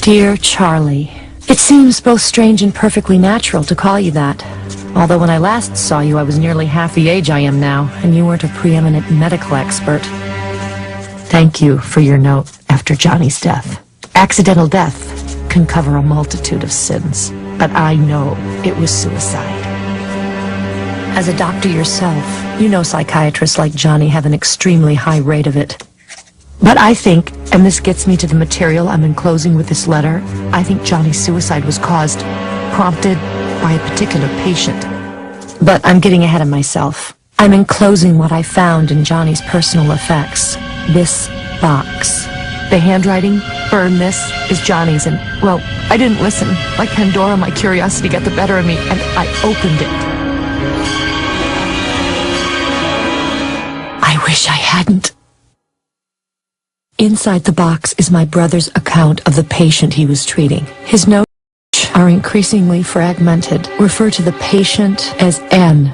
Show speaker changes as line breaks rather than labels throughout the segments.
Dear Charlie, it seems both strange and perfectly natural to call you that. Although when I last saw you, I was nearly half the age I am now, and you weren't a preeminent medical expert. Thank you for your note after Johnny's death. Accidental death can cover a multitude of sins, but I know it was suicide. As a doctor yourself, you know psychiatrists like Johnny have an extremely high rate of it. But I think, and this gets me to the material I'm enclosing with this letter, I think Johnny's suicide was prompted by a particular patient. But I'm getting ahead of myself. I'm enclosing what I found in Johnny's personal effects. This box. The handwriting, burn this, is Johnny's, and, well, I didn't listen. Like Pandora, my curiosity got the better of me, and I opened it. I wish I hadn't. Inside the box is my brother's account of the patient he was treating. His notes are increasingly fragmented. Refer to the patient as N.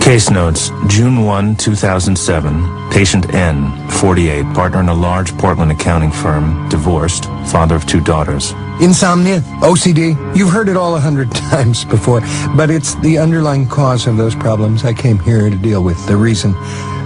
Case notes, June 1, 2007, patient N, 48, partner in a large Portland accounting firm, divorced, father of 2 daughters.
Insomnia, OCD, you've heard it all 100 times before, but it's the underlying cause of those problems I came here to deal with. The reason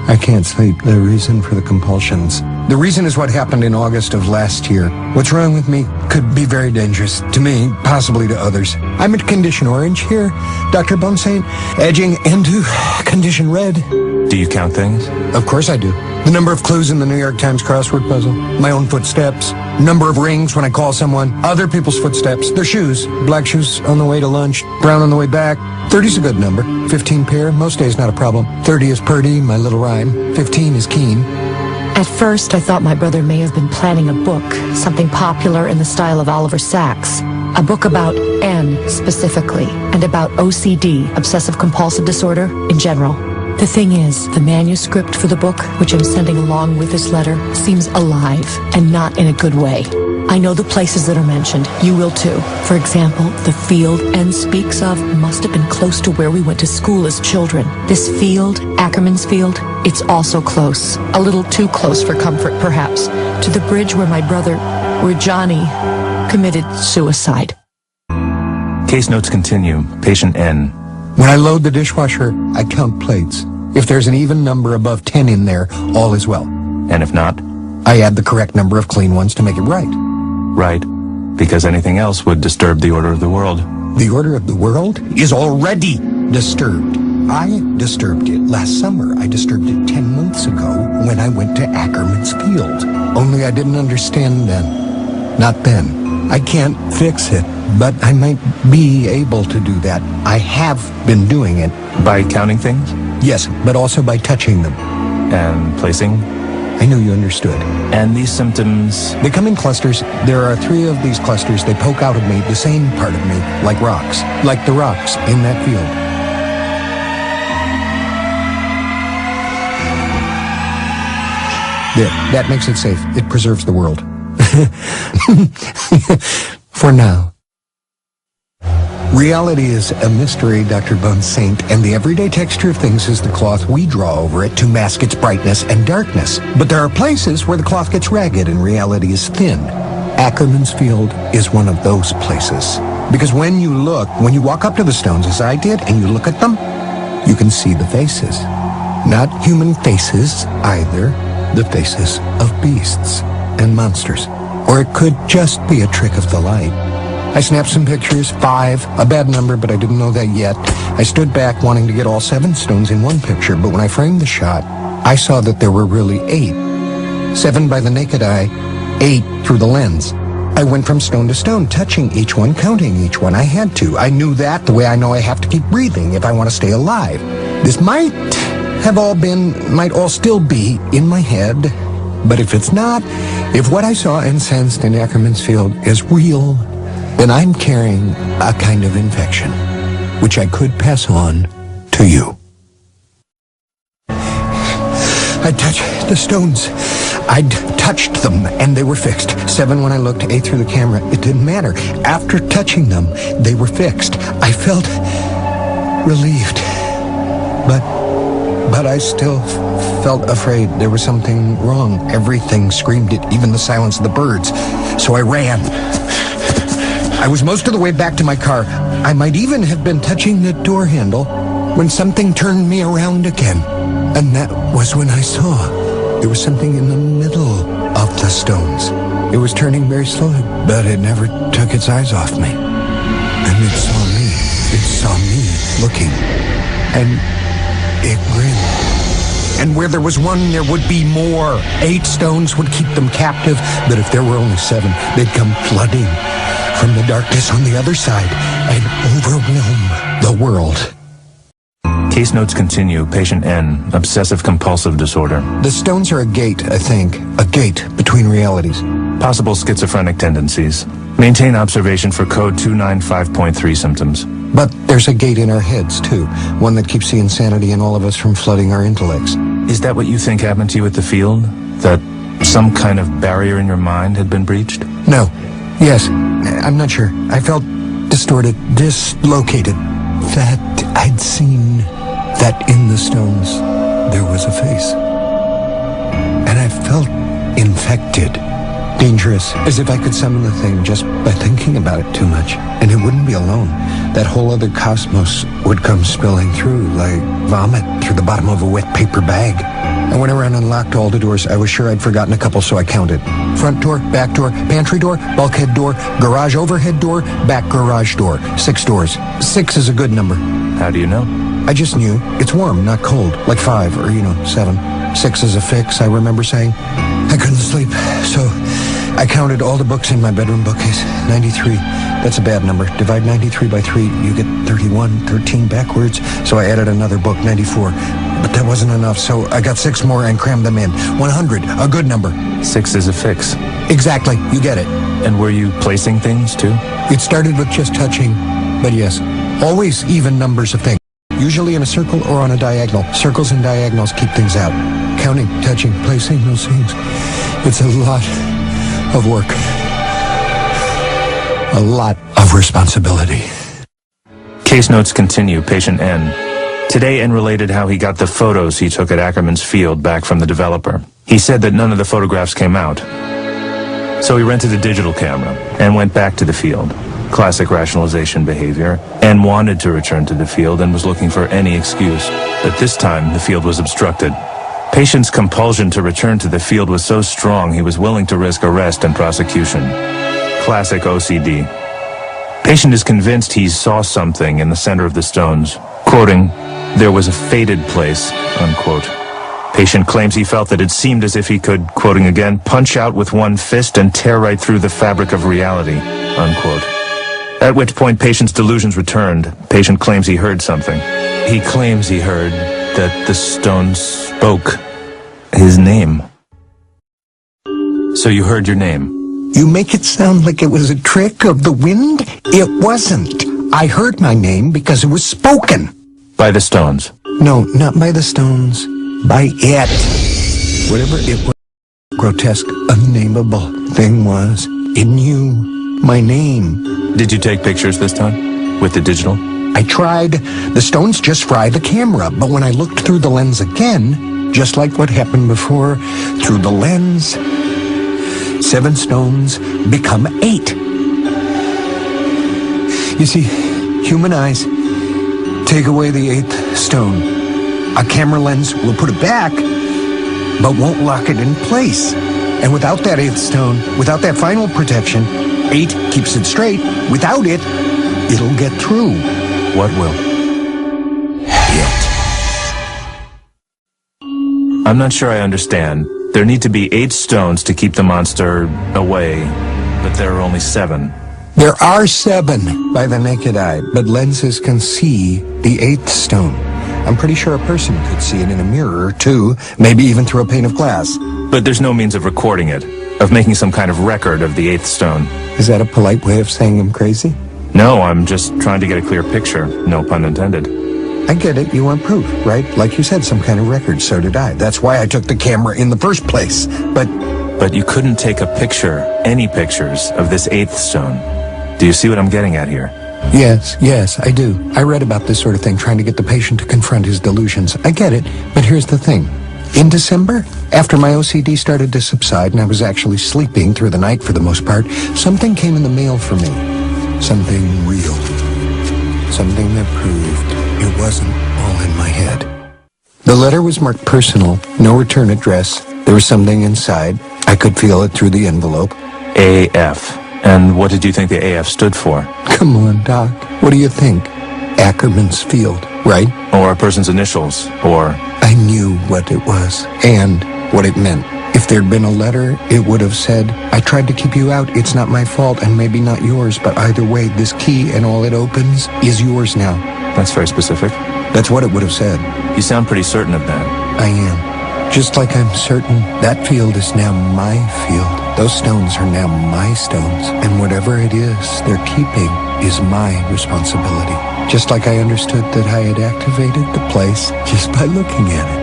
I can't sleep, the reason for the compulsions. The reason is what happened in August of last year. What's wrong with me could be very dangerous to me, possibly to others. I'm at condition orange here, Dr. Bonsaint, edging into condition red.
Do you count things?
Of course I do. The number of clues in the New York Times crossword puzzle, my own footsteps, number of rings when I call someone, other people's footsteps, their shoes, black shoes on the way to lunch, brown on the way back. 30's a good number. 15 pair, most days not a problem. 30 is purty, my little rhyme. 15 is keen.
At first, I thought my brother may have been planning a book, something popular in the style of Oliver Sacks. A book about N, specifically, and about OCD, obsessive-compulsive disorder, in general. The thing is, the manuscript for the book, which I'm sending along with this letter, seems alive, and not in a good way. I know the places that are mentioned. You will too. For example, the field N speaks of must have been close to where we went to school as children. This field, Ackerman's field, it's also close. A little too close for comfort, perhaps, to the bridge where Johnny committed suicide.
Case notes continue. Patient N.
When I load the dishwasher, I count plates. If there's an even number above 10 in there, all is well.
And if not?
I add the correct number of clean ones to make it right.
Right. Because anything else would disturb the order of the world.
The order of the world is already disturbed. I disturbed it last summer. I disturbed it 10 months ago when I went to Ackerman's field. Only I didn't understand then. Not then. I can't fix it, but I might be able to do that. I have been doing it.
By counting things?
Yes, but also by touching them.
And placing?
I knew you understood.
And these symptoms?
They come in clusters. There are 3 of these clusters. They poke out of me, the same part of me, like rocks. Like the rocks in that field. There, that makes it safe. It preserves the world. For now. Reality is a mystery, Dr. Bonsaint, and the everyday texture of things is the cloth we draw over it to mask its brightness and darkness. But there are places where the cloth gets ragged and reality is thin. Ackerman's field is one of those places. Because when you walk up to the stones as I did, and you look at them, you can see the faces. Not human faces either, the faces of beasts and monsters. Or it could just be a trick of the light. I snapped some pictures, 5, a bad number, but I didn't know that yet. I stood back wanting to get all 7 stones in one picture, but when I framed the shot, I saw that there were really 8. 7 by the naked eye, 8 through the lens. I went from stone to stone, touching each one, counting each one. I had to. I knew that the way I know I have to keep breathing if I want to stay alive. This might all still be in my head, but if it's not, if what I saw and sensed in Ackerman's field is real, then I'm carrying a kind of infection, which I could pass on to you. I touched the stones. I'd touched them, and they were fixed. 7 when I looked, 8 through the camera. It didn't matter. After touching them, they were fixed. I felt relieved. But I still felt afraid. There was something wrong. Everything screamed it, even the silence of the birds. So I ran. I was most of the way back to my car. I might even have been touching the door handle when something turned me around again. And that was when I saw there was something in the middle of the stones. It was turning very slowly, but it never took its eyes off me. And it saw me. It saw me looking. And it grinned. And where there was one, there would be more. 8 stones would keep them captive, but if there were only 7, they'd come flooding from the darkness on the other side and overwhelm the world.
Case notes continue. Patient N, obsessive-compulsive disorder.
The stones are a gate, I think. A gate between realities.
Possible schizophrenic tendencies. Maintain observation for code 295.3 symptoms.
But there's a gate in our heads, too. One that keeps the insanity in all of us from flooding our intellects.
Is that what you think happened to you at the field? That some kind of barrier in your mind had been breached?
No. Yes. I'm not sure. I felt distorted, dislocated. That I'd seen that in the stones there was a face. And I felt infected. Dangerous, as if I could summon the thing just by thinking about it too much. And it wouldn't be alone. That whole other cosmos would come spilling through like vomit through the bottom of a wet paper bag. I went around and locked all the doors. I was sure I'd forgotten a couple, so I counted. Front door, back door, pantry door, bulkhead door, garage overhead door, back garage door. 6 doors. 6 is a good number.
How do you know?
I just knew. It's warm, not cold. Like 5 or, 7. 6 is a fix, I remember saying. I couldn't sleep, so I counted all the books in my bedroom bookcase. 93. That's a bad number. Divide 93 by 3, you get 31. 13 backwards, so I added another book, 94. But that wasn't enough, so I got 6 more and crammed them in. 100, a good number.
6 is a fix.
Exactly, you get it.
And were you placing things, too?
It started with just touching, but yes, always even numbers of things. Usually in a circle or on a diagonal. Circles and diagonals keep things out. Counting, touching, placing those things. It's a lot of work. A lot of responsibility.
Case notes continue. Patient N. Today, N related how he got the photos he took at Ackerman's field back from the developer. He said that none of the photographs came out. So he rented a digital camera and went back to the field. Classic rationalization behavior. N wanted to return to the field and was looking for any excuse. But this time, the field was obstructed. Patient's compulsion to return to the field was so strong he was willing to risk arrest and prosecution. Classic OCD. Patient is convinced he saw something in the center of the stones. Quoting, "There was a faded place," unquote. Patient claims he felt that it seemed as if he could, quoting again, "punch out with one fist and tear right through the fabric of reality," unquote. At which point patient's delusions returned. Patient claims he heard something. He claims he heard that the stones spoke his name. So you heard your name?
You make it sound like it was a trick of the wind? It wasn't. I heard my name because it was spoken.
By the stones?
No, not by the stones. By it. Whatever it was, grotesque, unnameable thing was, it knew my name.
Did you take pictures this time? With the digital?
I tried. The stones just fry the camera, but when I looked through the lens again, just like what happened before, through the lens, 7 stones become 8. You see, human eyes take away the 8th stone. A camera lens will put it back, but won't lock it in place. And without that 8th stone, without that final protection, 8 keeps it straight. Without it, it'll get through.
What will?
It.
I'm not sure I understand. There need to be 8 stones to keep the monster away, but there are only 7.
There are 7 by the naked eye, but lenses can see the 8th stone. I'm pretty sure a person could see it in a mirror, too, maybe even through a pane of glass.
But there's no means of recording it, of making some kind of record of the 8th stone.
Is that a polite way of saying I'm crazy?
No, I'm just trying to get a clear picture, no pun intended.
I get it, you want proof, right? Like you said, some kind of record, so did I. That's why I took the camera in the first place, But
you couldn't take a picture, any pictures, of this 8th stone. Do you see what I'm getting at here?
Yes, I do. I read about this sort of thing, trying to get the patient to confront his delusions. I get it, but here's the thing. In December, after my OCD started to subside and I was actually sleeping through the night for the most part, something came in the mail for me. Something real. Something that proved it wasn't all in my head. The letter was marked personal, no return address. There was something inside. I could feel it through the envelope.
AF. And what did you think the AF stood for?
Come on, Doc. What do you think? Ackerman's field, right?
Or a person's initials, or...
I knew what it was, and what it meant. If there'd been a letter, it would have said, I tried to keep you out, it's not my fault, and maybe not yours, but either way, this key and all it opens is yours now.
That's very specific.
That's what it would have said.
You sound pretty certain of that.
I am. Just like I'm certain that field is now my field. Those stones are now my stones, and whatever it is they're keeping is my responsibility. Just like I understood that I had activated the place just by looking at it.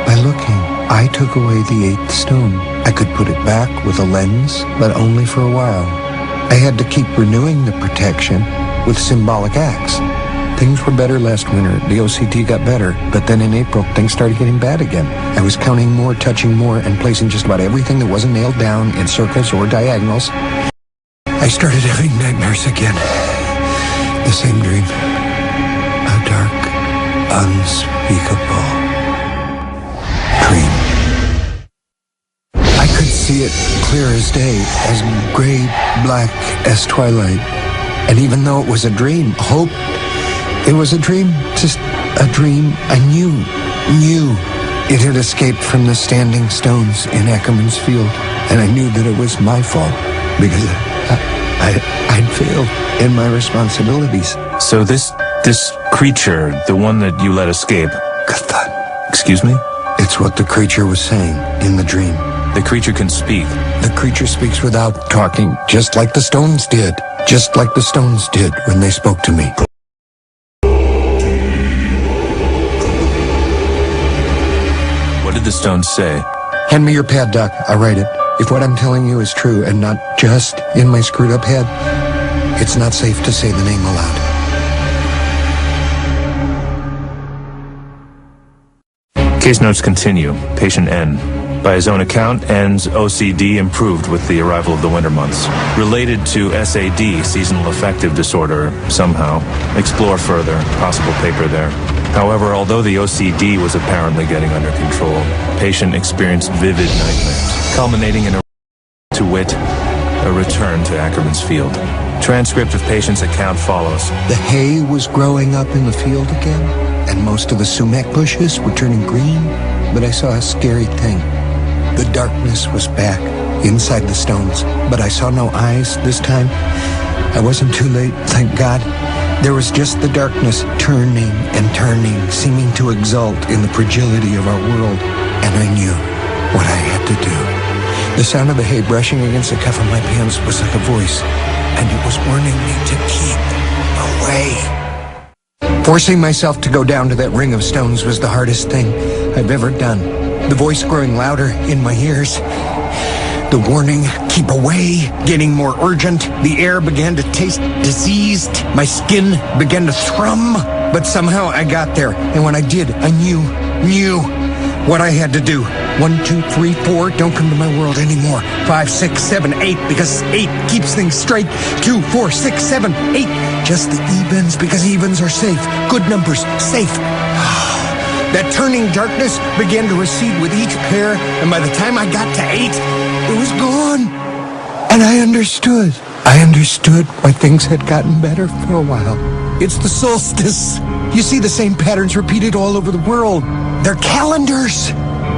By looking, I took away the 8th stone. I could put it back with a lens, but only for a while. I had to keep renewing the protection with symbolic acts. Things were better last winter. The OCT got better, but then in April, things started getting bad again. I was counting more, touching more, and placing just about everything that wasn't nailed down in circles or diagonals. I started having nightmares again. The same dream. A dark, unspeakable dream. I could see it clear as day, as gray-black as twilight. And even though it was a dream, hope, it was a dream, just a dream. I knew it had escaped from the standing stones in Ackerman's field. And I knew that it was my fault, because I'd failed in my responsibilities.
So this creature, the one that you let escape...
Good thought.
Excuse me?
It's what the creature was saying in the dream.
The creature can speak.
The creature speaks without talking, just like the stones did. Just like the stones did when they spoke to me.
What did the stones say?
Hand me your pad, Doc. I'll write it. If what I'm telling you is true and not just in my screwed up head, it's not safe to say the name aloud.
Case notes continue. Patient N. By his own account, N's OCD improved with the arrival of the winter months. Related to SAD, seasonal affective disorder, somehow. Explore further. Possible paper there. However, although the OCD was apparently getting under control, patient experienced vivid nightmares, culminating in to wit, a return to Ackerman's field. Transcript of patient's account follows.
The hay was growing up in the field again, and most of the sumac bushes were turning green, but I saw a scary thing. The darkness was back, inside the stones, but I saw no eyes this time. I wasn't too late, thank God. There was just the darkness, turning and turning, seeming to exult in the fragility of our world, and I knew what I had to do. The sound of the hay brushing against the cuff of my pants was like a voice, and it was warning me to keep away. Forcing myself to go down to that ring of stones was the hardest thing I've ever done. The voice growing louder in my ears. The warning, keep away, getting more urgent. The air began to taste diseased. My skin began to thrum. But somehow I got there. And when I did, I knew what I had to do. 1, 2, 3, 4, don't come to my world anymore. 5, 6, 7, 8, because 8 keeps things straight. 2, 4, 6, 7, 8. Just the evens, because evens are safe. Good numbers, safe. That turning darkness began to recede with each pair, and by the time I got to 8, it was gone. And I understood. I understood why things had gotten better for a while. It's the solstice. You see the same patterns repeated all over the world. They're calendars.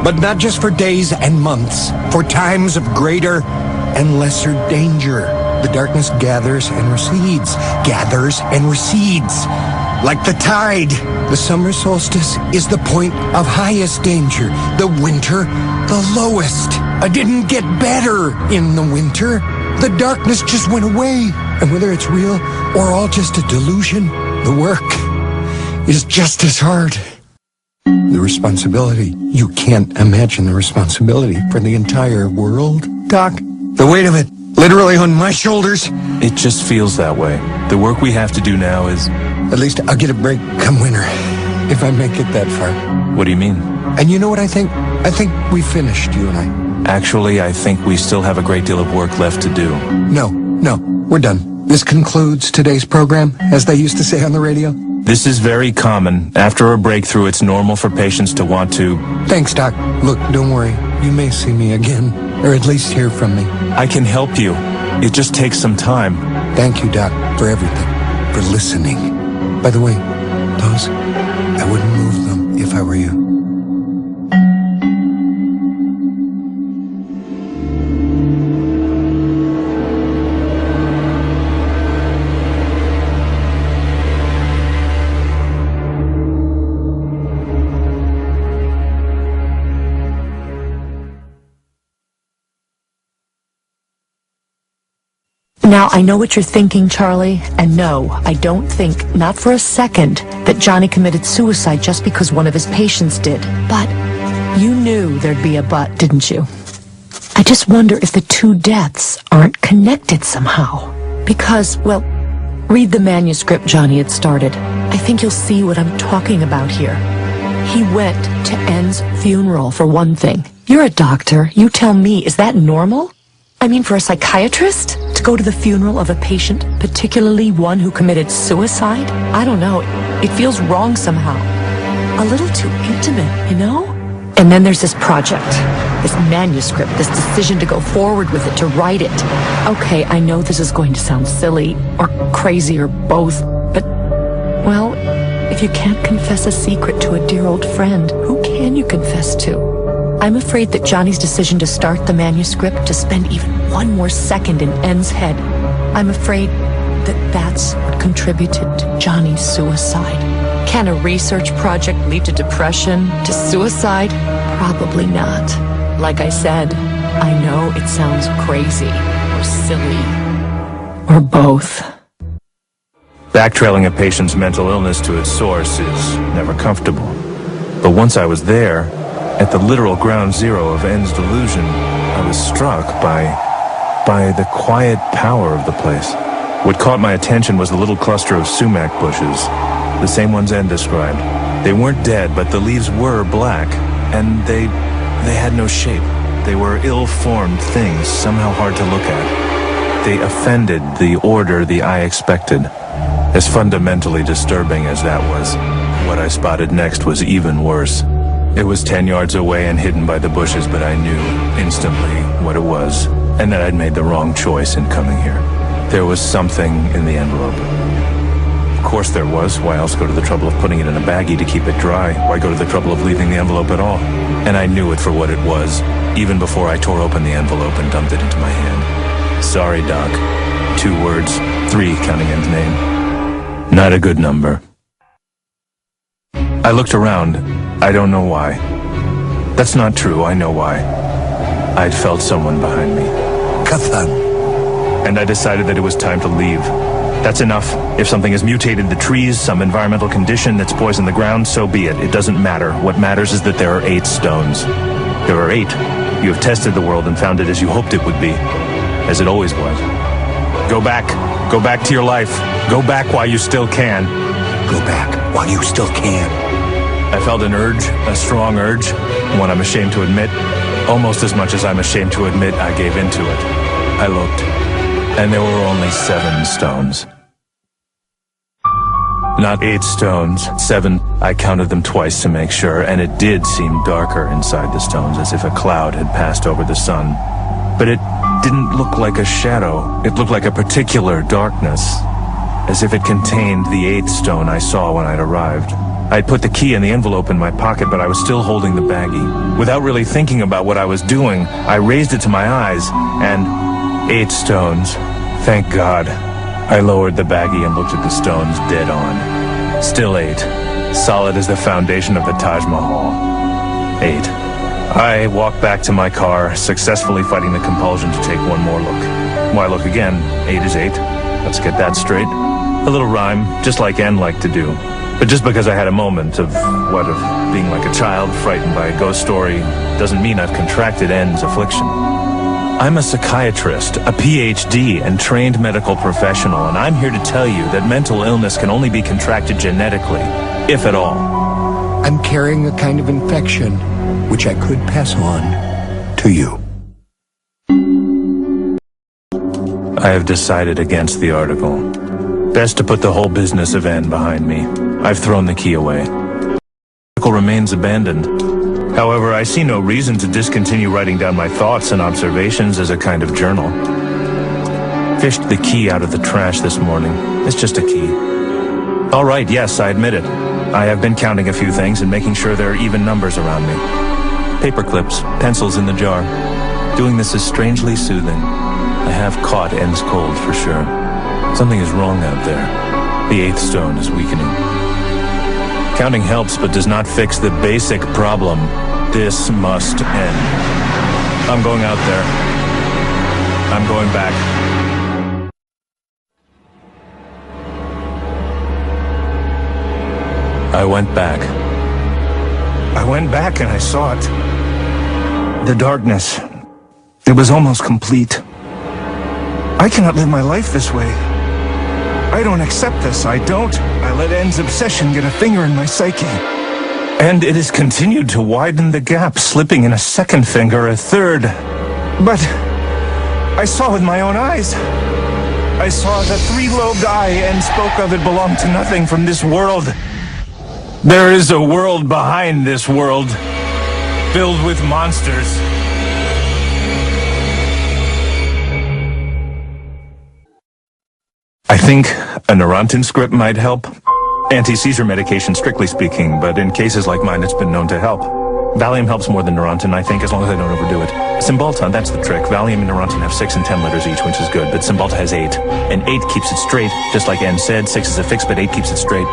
But not just for days and months, for times of greater and lesser danger. The darkness gathers and recedes, like the tide. The summer solstice is the point of highest danger. The winter, the lowest. I didn't get better in the winter. The darkness just went away. And whether it's real or all just a delusion, the work is just as hard. The responsibility. You can't imagine the responsibility for the entire world, Doc. The weight of it, literally on my shoulders.
It just feels that way. The work we have to do now is...
At least I'll get a break come winter, if I make it that far.
What do you mean?
And you know what I think? I think we finished, you and I.
Actually, I think we still have a great deal of work left to do.
No, we're done. This concludes today's program, as they used to say on the radio.
This is very common. After a breakthrough, it's normal for patients to want to...
Thanks, Doc. Look, don't worry. You may see me again, or at least hear from me.
I can help you. It just takes some time.
Thank you, Doc, for everything, for listening. By the way, those, I wouldn't move them if I were you.
Now, I know what you're thinking, Charlie, and no, I don't think, not for a second, that Johnny committed suicide just because one of his patients did. But you knew there'd be a but, didn't you? I just wonder if the two deaths aren't connected somehow. Because, well, read the manuscript Johnny had started. I think you'll see what I'm talking about here. He went to N's funeral, for one thing. You're a doctor. You tell me, is that normal? I mean, for a psychiatrist to go to the funeral of a patient, particularly one who committed suicide? I don't know. It feels wrong somehow. A little too intimate, you know? And then there's this project, this manuscript, this decision to go forward with it, to write it. Okay, I know this is going to sound silly or crazy or both, but, well, if you can't confess a secret to a dear old friend, who can you confess to? I'm afraid that Johnny's decision to start the manuscript, to spend even one more second in N's head, I'm afraid that that's what contributed to Johnny's suicide. Can a research project lead to depression, to suicide? Probably not. Like I said, I know it sounds crazy, or silly, or both.
Backtrailing a patient's mental illness to its source is never comfortable. But once I was there, at the literal ground zero of N's delusion, I was struck by the quiet power of the place. What caught my attention was the little cluster of sumac bushes, the same ones N described. They weren't dead, but the leaves were black, and they had no shape. They were ill-formed things, somehow hard to look at. They offended the order the eye expected. As fundamentally disturbing as that was, what I spotted next was even worse. It was 10 yards away and hidden by the bushes, but I knew instantly what it was, and that I'd made the wrong choice in coming here. There was something in the envelope. Of course there was. Why else go to the trouble of putting it in a baggie to keep it dry? Why go to the trouble of leaving the envelope at all? And I knew it for what it was, even before I tore open the envelope and dumped it into my hand. Sorry, Doc. 2 words, 3 counting N's name. Not a good number. I looked around. I don't know why. That's not true, I know why. I'd felt someone behind me.
Kathan.
And I decided that it was time to leave. That's enough. If something has mutated the trees, some environmental condition that's poisoned the ground, so be it. It doesn't matter. What matters is that there are 8 stones. There are 8. You have tested the world and found it as you hoped it would be. As it always was. Go back. Go back to your life. Go back while you still can.
Go back while you still can.
I felt an urge, a strong urge, one I'm ashamed to admit. Almost as much as I'm ashamed to admit I gave into it. I looked, and there were only 7 stones. Not 8 stones, 7. I counted them twice to make sure, and it did seem darker inside the stones, as if a cloud had passed over the sun. But it didn't look like a shadow. It looked like a particular darkness, as if it contained the 8th stone I saw when I'd arrived. I'd put the key and the envelope in my pocket, but I was still holding the baggie. Without really thinking about what I was doing, I raised it to my eyes, and 8 stones. Thank God. I lowered the baggie and looked at the stones dead on. Still 8. Solid as the foundation of the Taj Mahal. 8. I walked back to my car, successfully fighting the compulsion to take one more look. Why look again? 8 is 8. Let's get that straight. A little rhyme, just like N liked to do. But just because I had a moment of being like a child frightened by a ghost story, doesn't mean I've contracted N's affliction. I'm a psychiatrist, a PhD, and trained medical professional, and I'm here to tell you that mental illness can only be contracted genetically, if at all.
I'm carrying a kind of infection, which I could pass on to you.
I have decided against the article. Best to put the whole business of N behind me. I've thrown the key away. The article remains abandoned. However, I see no reason to discontinue writing down my thoughts and observations as a kind of journal. Fished the key out of the trash this morning. It's just a key. All right, yes, I admit it. I have been counting a few things and making sure there are even numbers around me. Paper clips, pencils in the jar. Doing this is strangely soothing. I have caught N's cold for sure. Something is wrong out there. The eighth stone is weakening. Counting helps but does not fix the basic problem. This must end. I'm going out there. I'm going back. I went back. And I saw it. The darkness. It was almost complete. I cannot live my life this way. I don't accept this, I don't. I let N's obsession get a finger in my psyche. And it has continued to widen the gap, slipping in a second finger, a third. But I saw with my own eyes. I saw the three-lobed eye N spoke of. It belonged to nothing from this world. There is a world behind this world, filled with monsters. I think a Neurontin script might help. Anti-seizure medication, strictly speaking, but in cases like mine, it's been known to help. Valium helps more than Neurontin, I think, as long as I don't overdo it. Cymbalta, that's the trick. Valium and Neurontin have 6 and 10 letters each, which is good, but Cymbalta has 8. And 8 keeps it straight, just like N said. 6 is a fix, but 8 keeps it straight.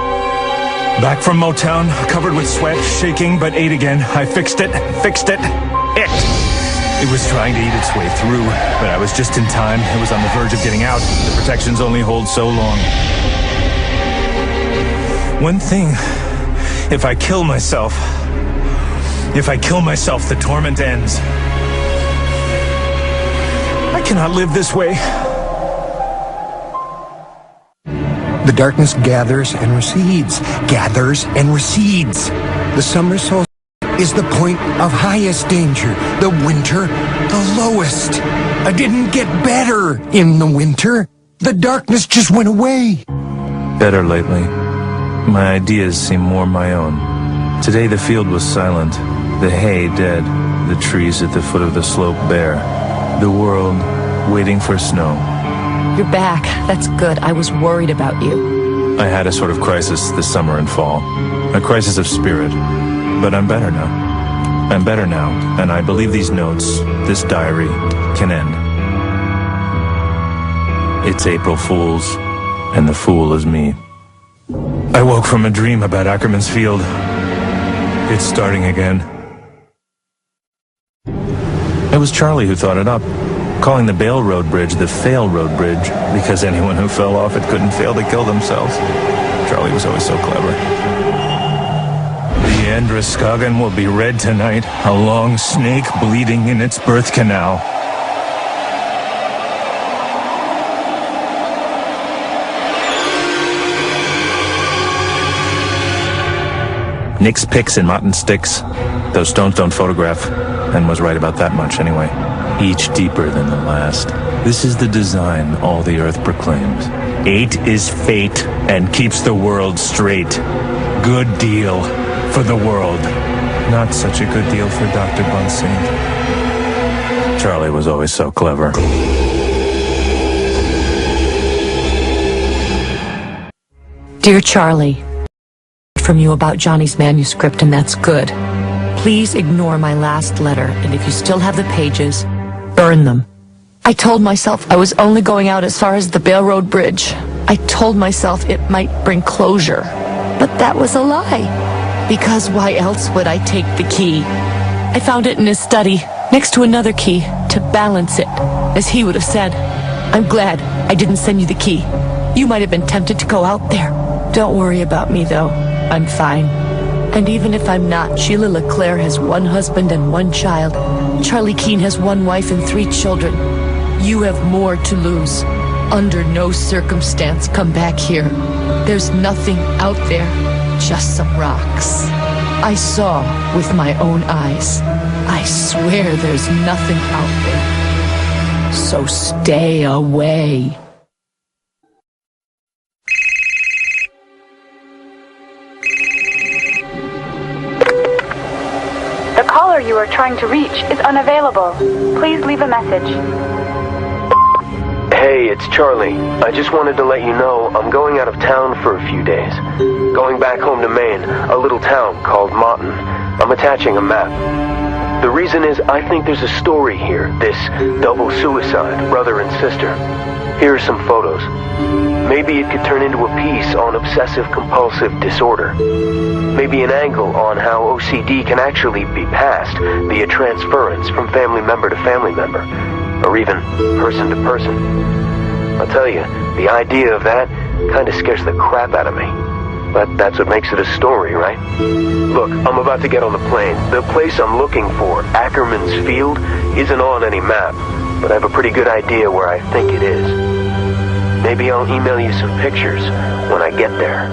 Back from Motown, covered with sweat, shaking, but 8 again. I fixed it. It was trying to eat its way through, but I was just in time. It was on the verge of getting out. The protections only hold so long. One thing, if I kill myself, the torment ends. I cannot live this way.
The darkness gathers and recedes, The summer solstice is the point of highest danger. The winter, the lowest. I didn't get better in the winter. The darkness just went away.
Better lately. My ideas seem more my own. Today the field was silent, the hay dead, the trees at the foot of the slope bare, the world waiting for snow.
You're back. That's good. I was worried about you.
I had a sort of crisis this summer and fall. A crisis of spirit. But I'm better now. And I believe these notes, this diary, can end. It's April Fool's, and the fool is me. I woke from a dream about Ackerman's field. It's starting again. It was Charlie who thought it up, calling the Bale Road Bridge the Fail Road Bridge, because anyone who fell off it couldn't fail to kill themselves. Charlie was always so clever. The Androscoggin will be red tonight, a long snake bleeding in its birth canal. Nick's picks and rotten sticks. Those stones don't photograph, and was right about that much anyway. Each deeper than the last. This is the design all the earth proclaims. 8 is fate and keeps the world straight. Good deal for the world. Not such a good deal for Dr. Bonsaint. Charlie was always so clever.
Dear Charlie, from you about Johnny's manuscript, and that's good. Please ignore my last letter, and if you still have the pages, burn them. I told myself I was only going out as far as the Bale Road Bridge. I told myself it might bring closure, but that was a lie. Because why else would I take the key? I found it in his study, next to another key, to balance it, as he would have said. I'm glad I didn't send you the key. You might have been tempted to go out there. Don't worry about me, though. I'm fine. And even if I'm not, Sheila LeClaire has 1 husband and 1 child. Charlie Keene has 1 wife and 3 children. You have more to lose. Under no circumstance come back here. There's nothing out there, just some rocks. I saw with my own eyes. I swear there's nothing out there. So stay away.
The caller you are trying to reach is unavailable. Please leave a message.
Hey, it's Charlie. I just wanted to let you know I'm going out of town for a few days. Going back home to Maine, a little town called Moughton. I'm attaching a map. The reason is I think there's a story here, this double suicide, brother and sister. Here are some photos. Maybe it could turn into a piece on obsessive-compulsive disorder. Maybe an angle on how OCD can actually be passed via transference from family member to family member, or even person to person. I'll tell you, the idea of that kind of scares the crap out of me. But that's what makes it a story, right? Look, I'm about to get on the plane. The place I'm looking for, Ackerman's Field, isn't on any map, but I have a pretty good idea where I think it is. Maybe I'll email you some pictures when I get there.